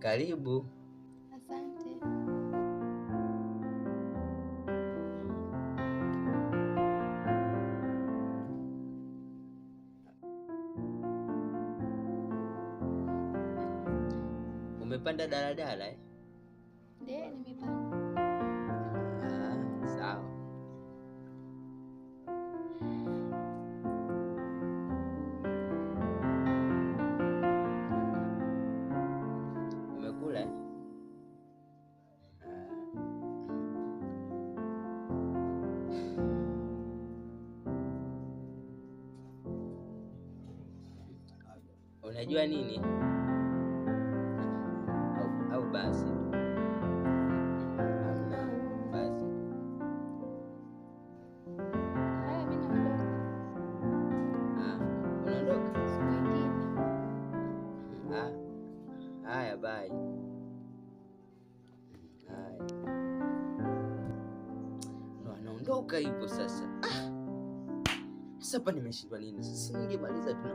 Karibu. Asante. Umepanda daladala eh? Ndiyo, nimepanda. Sawa. Umekula eh? Unajua nini? Au basi basi. Haya, mimi naondoka. Unaondoka? Siku nyingine. Haya, bye. Haya. Ndo anaondoka hivyo sasa. Sasa hapa nimeshindwa nini? Sasa ningemaliza tu na